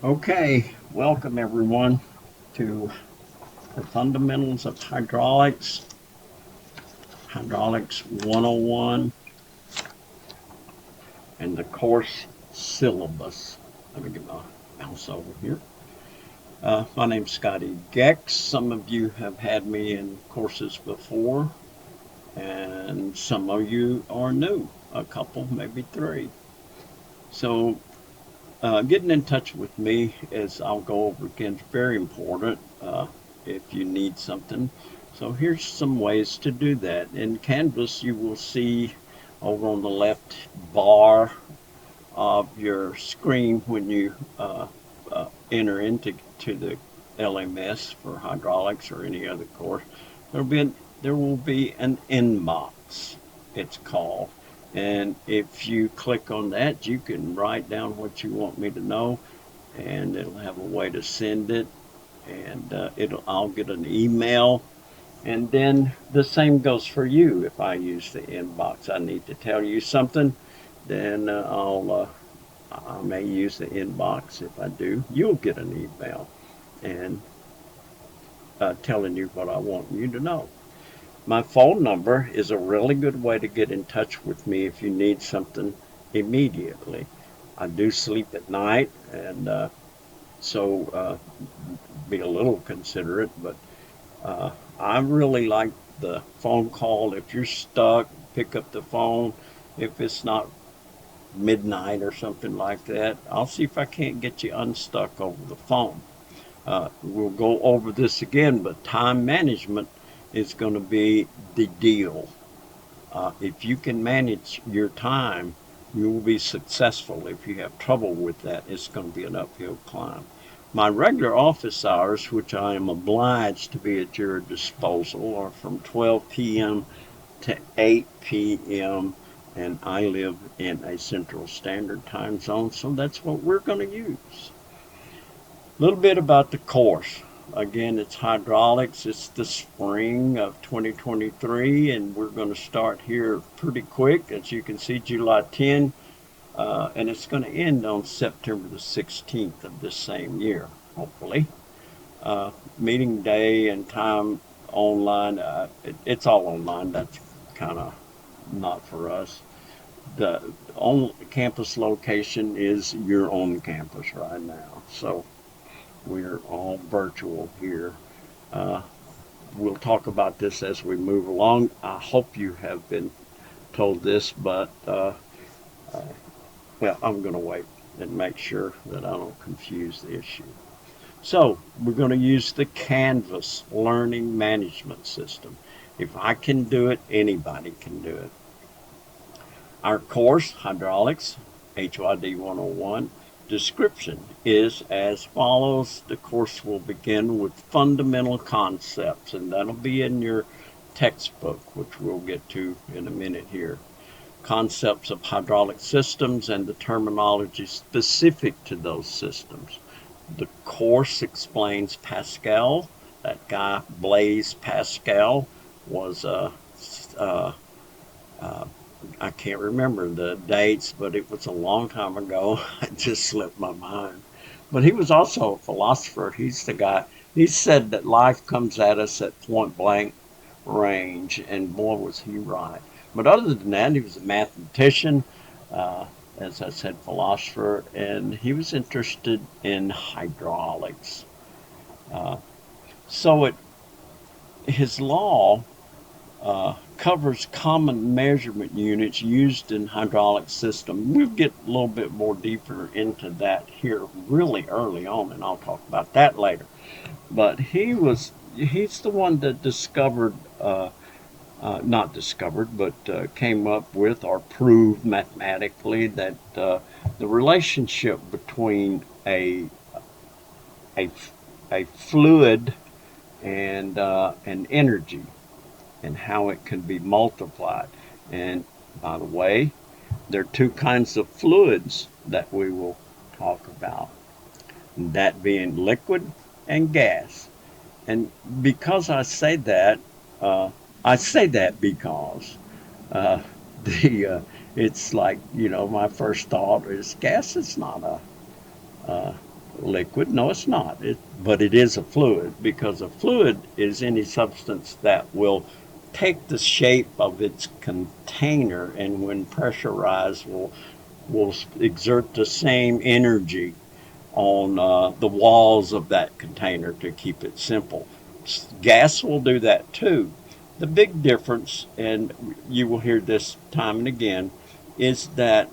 Okay, welcome everyone to the Fundamentals of Hydraulics 101, and the course syllabus. Let me get my mouse over here. My name's Scotty Gex. Some of you have had me in courses before, and some of you are new, a couple, maybe three. So getting in touch with me, as I'll go over again, is very important if you need something. So here's some ways to do that. In Canvas, you will see over on the left bar of your screen when you enter into the LMS for hydraulics or any other course, there will be an inbox, it's called. And if you click on that, you can write down what you want me to know, and it'll have a way to send it, and I'll get an email. And then the same goes for you. If I use the inbox, I need to tell you something, then I may use the inbox. If I do, you'll get an email and telling you what I want you to know. My phone number is a really good way to get in touch with me if you need something immediately. I do sleep at night, and be a little considerate, but I really like the phone call. If you're stuck, pick up the phone. If it's not midnight or something like that, I'll see if I can't get you unstuck over the phone. We'll go over this again, but time management is going to be the deal. If you can manage your time, you will be successful. If you have trouble with that, it's going to be an uphill climb. My regular office hours, which I am obliged to be at your disposal, are from 12 p.m. to 8 p.m., and I live in a Central Standard Time zone, so that's what we're going to use. A little bit about the course. Again, it's hydraulics. It's the spring of 2023, and we're going to start here pretty quick. As you can see, July 10, and it's going to end on September the 16th of this same year, hopefully. Meeting day and time online, it's all online. That's kind of not for us. The on campus location is your own campus right now. So we're all virtual here. Uh, we'll talk about this as we move along. I hope you have been told this, but uh, well, I'm going to wait and make sure that I don't confuse the issue. So we're going to use the Canvas Learning Management System. If I can do it, anybody can do it. Our course, Hydraulics, HYD 101, description is as follows. The course will begin with fundamental concepts, and that'll be in your textbook, which we'll get to in a minute here. Concepts of hydraulic systems and the terminology specific to those systems. The course explains Pascal. That guy, Blaise Pascal, was uh, uh, I can't remember the dates, but it was a long time ago. It just slipped my mind. But he was also a philosopher. He's the guy. He said that life comes at us at point blank range, and boy, was he right. But other than that, he was a mathematician, uh, as I said, philosopher, and he was interested in hydraulics. Uh, so his law covers common measurement units used in hydraulic system. We'll get a little bit more deeper into that here really early on, and I'll talk about that later. But he's the one that discovered, not discovered, but came up with or proved mathematically that the relationship between a, a fluid and an energy and how it can be multiplied. And by the way, there are two kinds of fluids that we will talk about, that being liquid and gas. And because I say that because uh, the it's like, my first thought is gas is not uh, liquid. No, it's not. But it is a fluid, because a fluid is any substance that will take the shape of its container, and when pressurized will exert the same energy on the walls of that container to keep it simple. Gas will do that too. The big difference, and you will hear this time and again, is that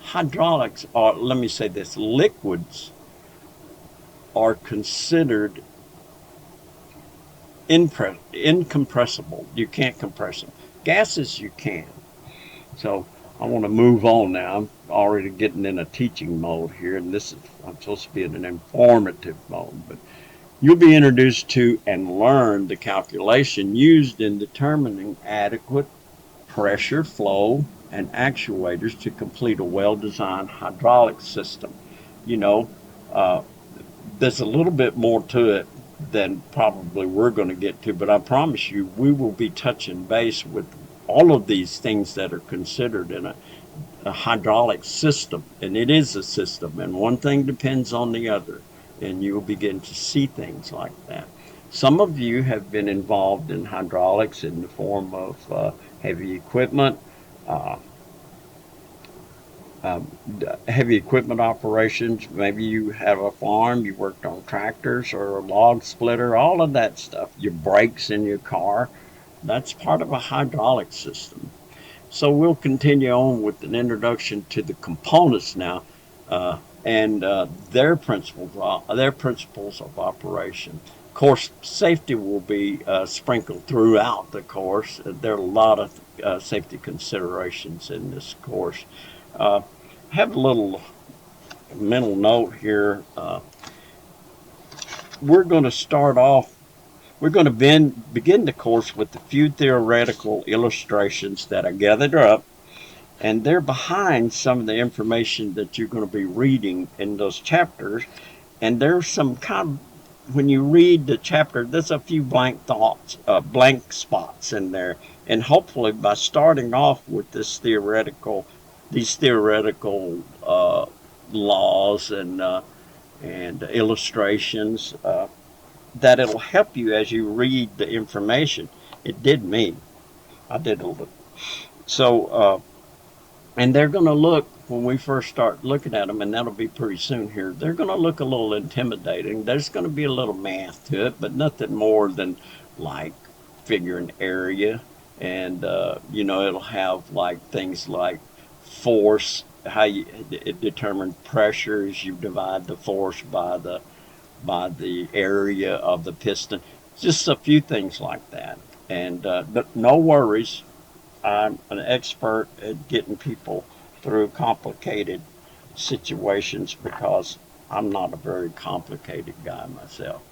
hydraulics, or let me say this, liquids are considered incompressible. You can't compress them. Gases you can. So I want to move on now. I'm already getting in a teaching mode here, and I'm supposed to be in an informative mode. But you'll be introduced to and learn the calculation used in determining adequate pressure, flow, and actuators to complete a well-designed hydraulic system. You know, uh, there's a little bit more to it than probably we're going to get to, but I promise you we will be touching base with all of these things that are considered in a hydraulic system. And it is a system, and one thing depends on the other, and you'll begin to see things like that. Some of you have been involved in hydraulics in the form of heavy equipment, uh, um, heavy equipment operations. Maybe you have a farm, you worked on tractors or a log splitter, all of that stuff. Your brakes in your car, that's part of a hydraulic system. So we'll continue on with an introduction to the components now, and their principles of operation. Of course, safety will be sprinkled throughout the course. There are a lot of safety considerations in this course. I have a little mental note here. We're going to start off. We're going to begin the course with a few theoretical illustrations that I gathered up, and they're behind some of the information that you're going to be reading in those chapters. And there's some kind of, when you read the chapter, there's a few blank thoughts, blank spots in there. And hopefully, by starting off with these theoretical laws and illustrations, that it'll help you as you read the information. It did me. I did a little. So, and they're going to look, when we first start looking at them, and that'll be pretty soon here, they're going to look a little intimidating. There's going to be a little math to it, but nothing more than like figuring area. And, it'll have like things like force, how you determine pressures. You divide the force by the area of the piston. Just a few things like that. And but no worries. I'm an expert at getting people through complicated situations because I'm not a very complicated guy myself.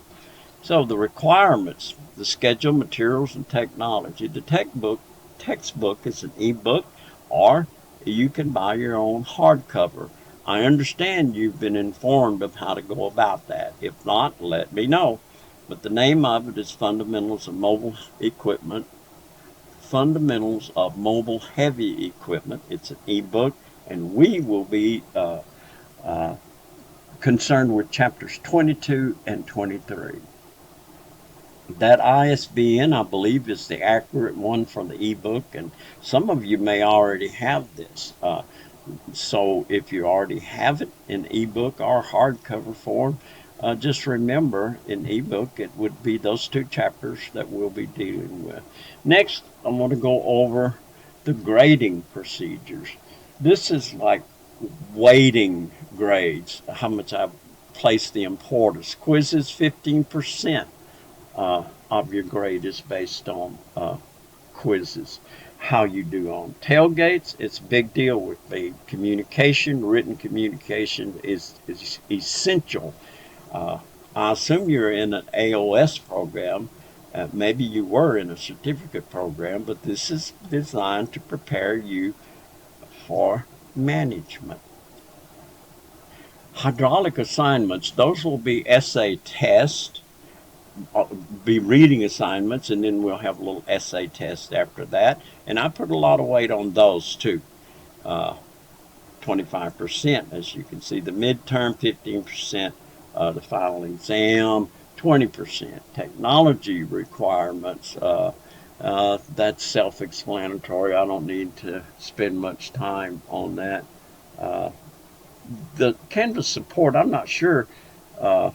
So the requirements, the schedule, materials, and technology. The textbook is an ebook, or you can buy your own hardcover. I understand you've been informed of how to go about that. If not, let me know. But the name of it is Fundamentals of Mobile Equipment, Fundamentals of Mobile Heavy Equipment. It's an ebook, and we will be concerned with chapters 22 and 23. That ISBN, I believe, is the accurate one for the ebook, and some of you may already have this. So if you already have it in ebook or hardcover form, just remember in ebook it would be those two chapters that we'll be dealing with. Next, I want to go over the grading procedures. This is like weighting grades, how much I place the importance. Quizzes, 15% of your grade is based on quizzes. How you do on tailgates, it's a big deal with me. Communication, written communication is essential. I assume you're in an AOS program. Maybe you were in a certificate program, but this is designed to prepare you for management. Hydraulic assignments, those will be essay tests, be reading assignments, and then we'll have a little essay test after that. And I put a lot of weight on those too. 25%, as you can see. The midterm, 15%. the final exam, 20%. Technology requirements, that's self-explanatory. I don't need to spend much time on that. Uh, the Canvas support, I'm not sure uh,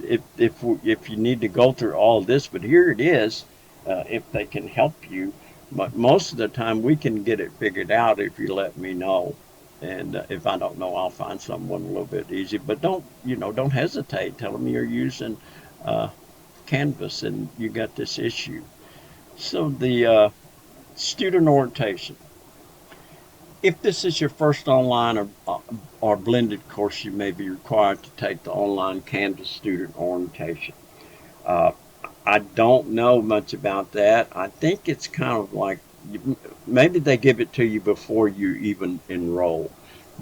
if you need to go through all this, but here it is. If they can help you, but most of the time we can get it figured out if you let me know. And if I don't know, I'll find someone a little bit easy. But don't hesitate. Tell them you're using uh, Canvas and you got this issue. So the student orientation. If this is your first online or blended course, you may be required to take the online Canvas student orientation. Uh, I don't know much about that. I think it's kind of like maybe they give it to you before you even enroll,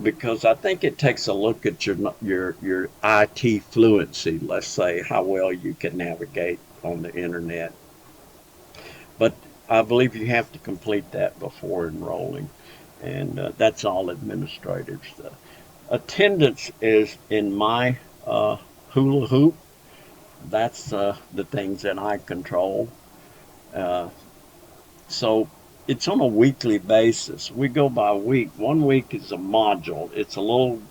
because I think it takes a look at your IT fluency. Let's say how well you can navigate on the internet. But I believe you have to complete that before enrolling, and that's all administrators. Attendance is in my hula hoop. That's the things that I control. Uh, so it's on a weekly basis. We go by week. 1 week is a module. It's a little.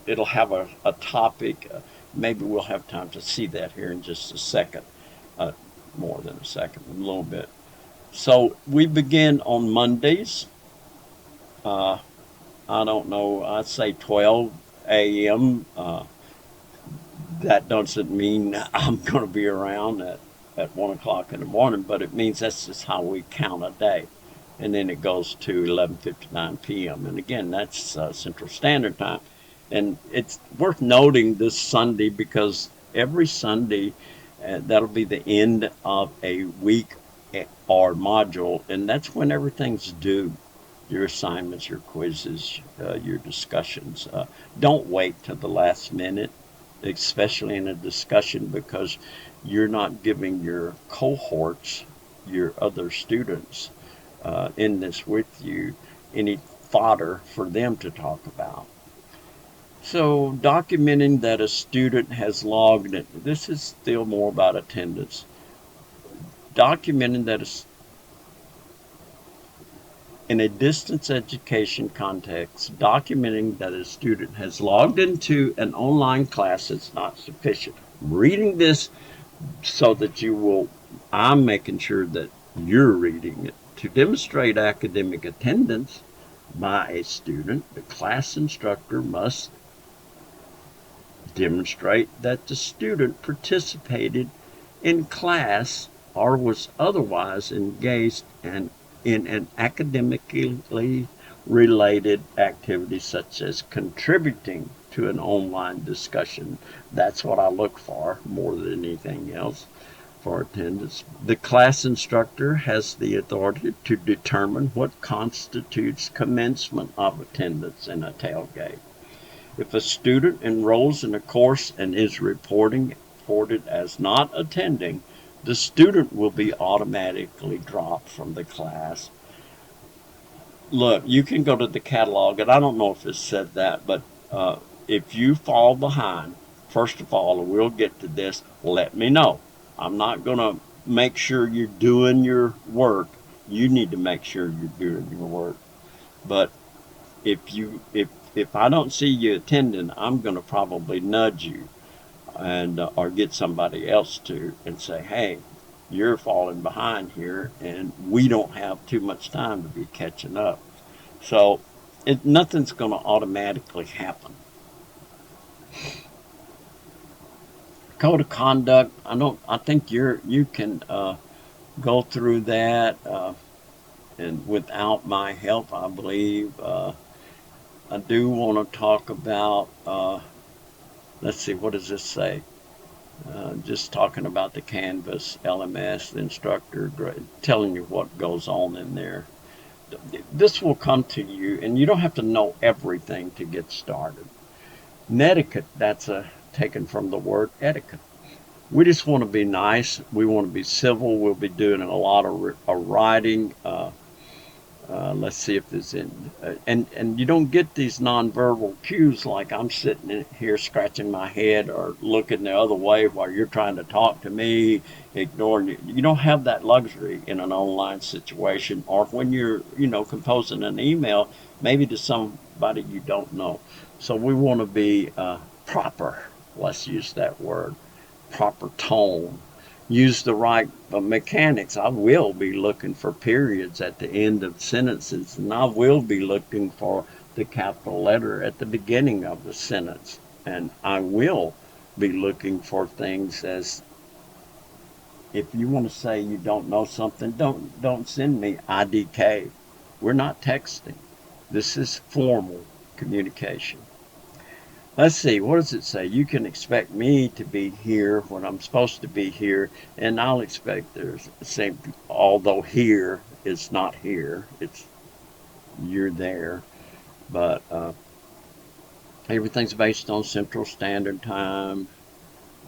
It'll have a topic. Maybe we'll have time to see that here in just a second. Uh, More than a second, a little bit. So we begin on Mondays. Uh, I don't know. I'd say 12 a.m. That doesn't mean I'm going to be around at 1 o'clock in the morning, but it means that's just how we count a day. And then it goes to 11:59 p.m. And again, that's Central Standard Time. And it's worth noting this Sunday because every Sunday that'll be the end of a week or module, and that's when everything's due. Your assignments, your quizzes, your discussions. Don't wait till the last minute, especially in a discussion, because you're not giving your cohorts, your other students in this with you, any fodder for them to talk about. So, documenting that a student has logged it. This is still more about attendance. Documenting that in a distance education context, documenting that a student has logged into an online class is not sufficient. I'm reading this so that I'm making sure that you're reading it. To demonstrate academic attendance by a student, the class instructor must demonstrate that the student participated in class or was otherwise engaged in an academically related activity such as contributing to an online discussion. That's what I look for more than anything else for attendance. The class instructor has the authority to determine what constitutes commencement of attendance in a tailgate. If a student enrolls in a course and is reported as not attending, the student will be automatically dropped from the class. Look, you can go to the catalog, and I don't know if it said that, but if you fall behind, first of all, and we'll get to this, let me know. I'm not going to make sure you're doing your work. You need to make sure you're doing your work. But if I don't see you attending, I'm going to probably nudge you and or get somebody else to and say, hey, you're falling behind here, and we don't have too much time to be catching up. So nothing's going to automatically happen. Code of conduct. I think you can go through that, and without my help, I believe. I do want to talk about. Let's see, what does this say? Just talking about the Canvas, LMS, the instructor, telling you what goes on in there. This will come to you, and you don't have to know everything to get started. Netiquette, that's taken from the word etiquette. We just want to be nice. We want to be civil. We'll be doing a lot of writing. Let's see if it's in, and you don't get these nonverbal cues like I'm sitting in here scratching my head or looking the other way while you're trying to talk to me, ignoring you. You don't have that luxury in an online situation, or when you're, composing an email, maybe to somebody you don't know. So we want to be proper. Let's use that word, proper tone, use the right mechanics. I will be looking for periods at the end of sentences, and I will be looking for the capital letter at the beginning of the sentence. And I will be looking for things as, if you want to say you don't know something, don't send me IDK. We're not texting. This is formal communication. Let's see, what does it say? You can expect me to be here when I'm supposed to be here, and I'll expect there's the same, although here is not here, it's you're there, but everything's based on Central Standard Time.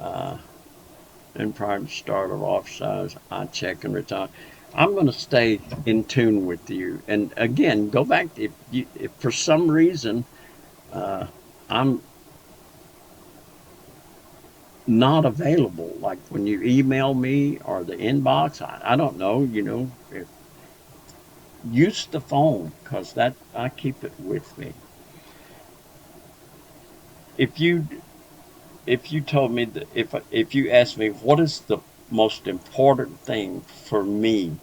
And prior to start of office hours, I check and return. I'm going to stay in tune with you, and again, go back. If for some reason I'm not available, like when you email me or the inbox, I don't know, use the phone, because that I keep it with me. If you told me that, if you asked me what is the most important thing for me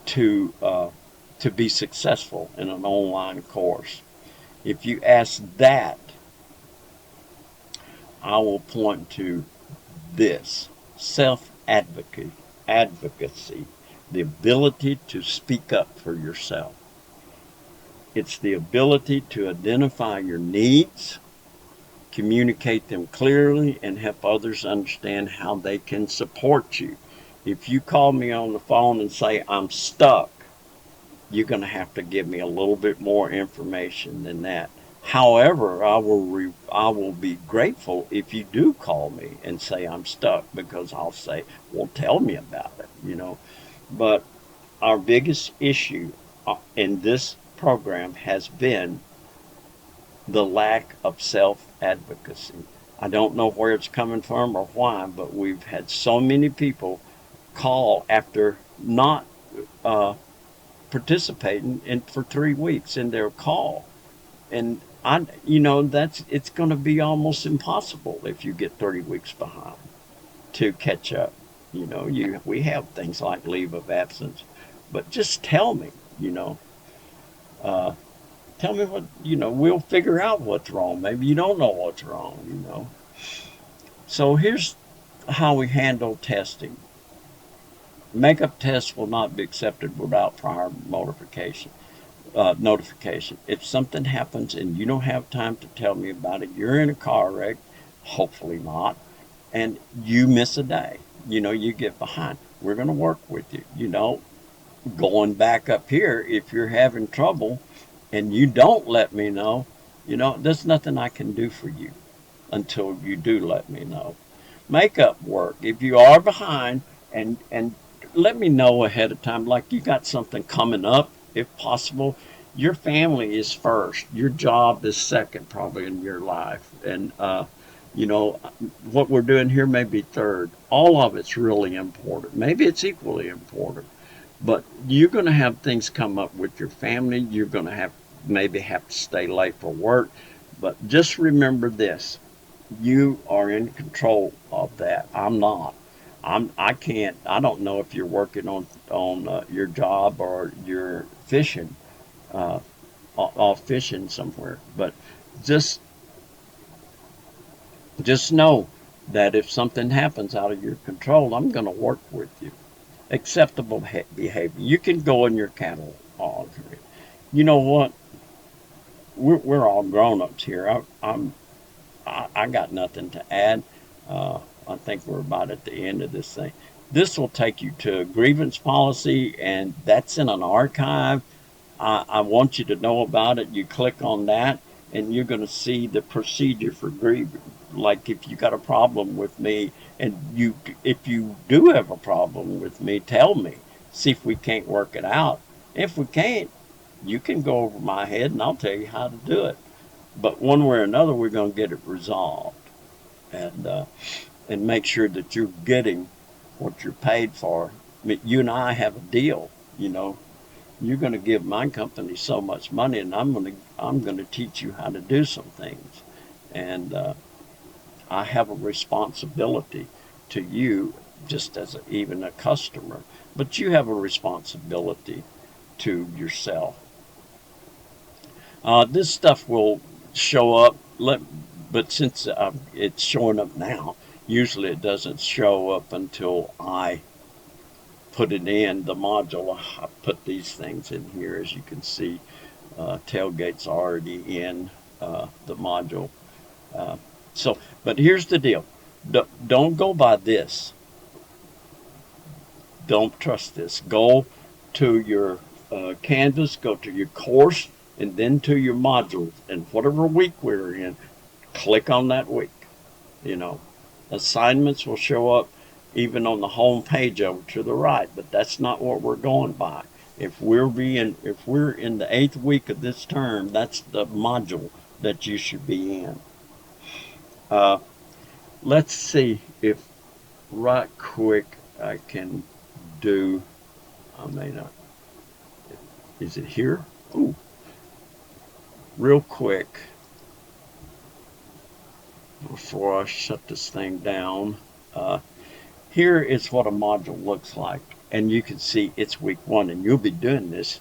to be successful in an online course, if you ask that, I will point to this: advocacy, the ability to speak up for yourself. It's the ability to identify your needs, communicate them clearly, and help others understand how they can support you. If you call me on the phone and say I'm stuck, you're going to have to give me a little bit more information than that. However, I will be grateful if you do call me and say I'm stuck, because I'll say, well, tell me about it. But our biggest issue in this program has been the lack of self advocacy. I don't know where it's coming from or why, but we've had so many people call after not participating in for 3 weeks in their call, and it's going to be almost impossible if you get 3 weeks behind to catch up. We have things like leave of absence, but just tell me. Uh, Tell me what, we'll figure out what's wrong. Maybe you don't know what's wrong. So here's how we handle testing. Makeup tests will not be accepted without prior notification. If something happens and you don't have time to tell me about it, you're in a car wreck, hopefully not, and you miss a day, you get behind. We're going to work with you. Going back up here, if you're having trouble and you don't let me know, there's nothing I can do for you until you do let me know. Makeup work, if you are behind, and let me know ahead of time, like you got something coming up, if possible. Your family is first. Your job is second, probably, in your life. And, what we're doing here may be third. All of it's really important. Maybe it's equally important. But you're going to have things come up with your family. You're going to maybe have to stay late for work. But just remember this: you are in control of that. I'm not. I can't. I don't know if you're working on your job or you're fishing, off fishing somewhere. But just just know that if something happens out of your control, I'm going to work with you. Acceptable behavior. You can go in your catalog. You know what? We're all grown-ups here. I got nothing to add. I think we're about at the end of this thing. This will take you to a grievance policy, and that's in an archive. I want you to know about it. You click on that, and you're going to see the procedure for grievance. Like if you got a problem with me, and if you do have a problem with me, tell me. See if we can't work it out. If we can't, you can go over my head and I'll tell you how to do it. But one way or another, we're going to get it resolved, and make sure that you're getting what you're paid for. I mean, you and I have a deal. You know, you're going to give my company so much money, and I'm going to teach you how to do some things, and I have a responsibility to you, just as even a customer, but you have a responsibility to yourself. This stuff will show up, but since it's showing up now, usually it doesn't show up until I put it in the module. I put these things in here, as you can see. Tailgate's already in the module. Uh, but here's the deal. Don't go by this. Don't trust this. Go to your Canvas, go to your course, and then to your modules. And whatever week we're in, click on that week. You know, assignments will show up even on the home page over to the right, but that's not what we're going by. If we're in the 8th week of this term, that's the module that you should be in. Let's see if right quick I can do. I may not. Is it here? Ooh, real quick before I shut this thing down. Here is what a module looks like, and you can see it's week 1, and you'll be doing this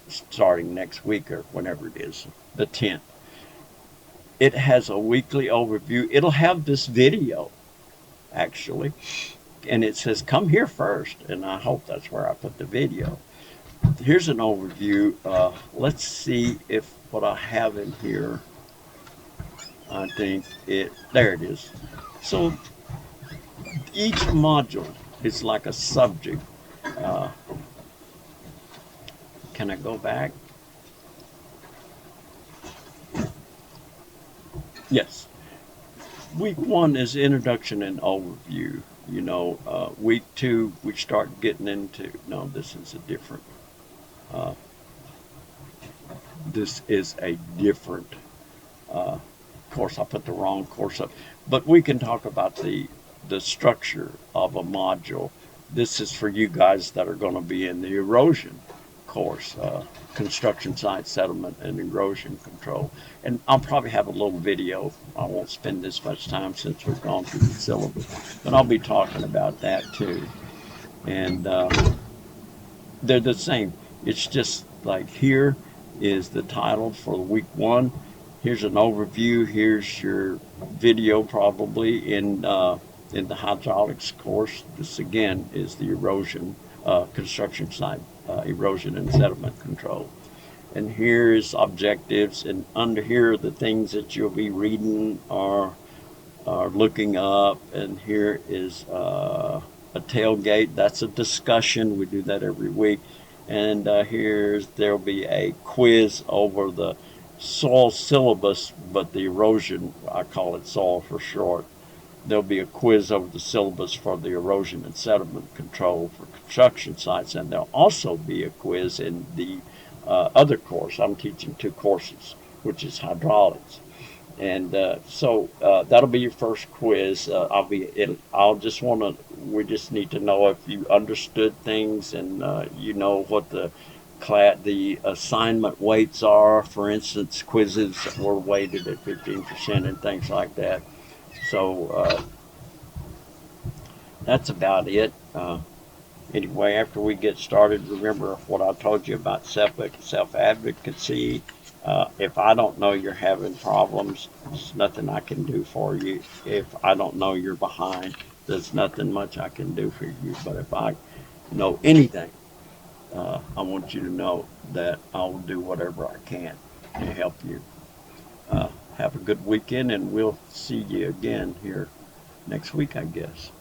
starting next week or whenever it is, the 10th. It has a weekly overview. It'll have this video, actually, and it says come here first, and I hope that's where I put the video. Here's an overview. Let's see if what I have in here, I think there it is. So each module is like a subject. Can I go back? Yes. Week 1 is introduction and overview. You know, week 2 we start getting into. No, this is a different. This is a different course. I put the wrong course up, but we can talk about the structure of a module. This is for you guys that are going to be in the erosion course, construction site settlement and erosion control. And I'll probably have a little video. I won't spend this much time since we've gone through the syllabus, but I'll be talking about that too. And they're the same. It's just like here is the title for week 1. Here's an overview. Here's your video probably in the hydraulics course. This again is the erosion construction site erosion and sediment control. And here's objectives, and under here the things that you'll be reading are looking up. And here is a tailgate. That's a discussion. We do that every week. And there'll be a quiz over the soil syllabus, but the erosion, I call it soil for short. There'll be a quiz over the syllabus for the erosion and sediment control for construction sites, and there'll also be a quiz in the other course. I'm teaching 2 courses, which is hydraulics, and so that'll be your first quiz. We just need to know if you understood things, and you know what the assignment weights are. For instance, quizzes were weighted at 15% and things like that. So that's about it. Anyway, after we get started, remember what I told you about self-advocacy. If I don't know you're having problems, there's nothing I can do for you. If I don't know you're behind, there's nothing much I can do for you. But if I know anything, I want you to know that I'll do whatever I can to help you. Have a good weekend, and we'll see you again here next week, I guess.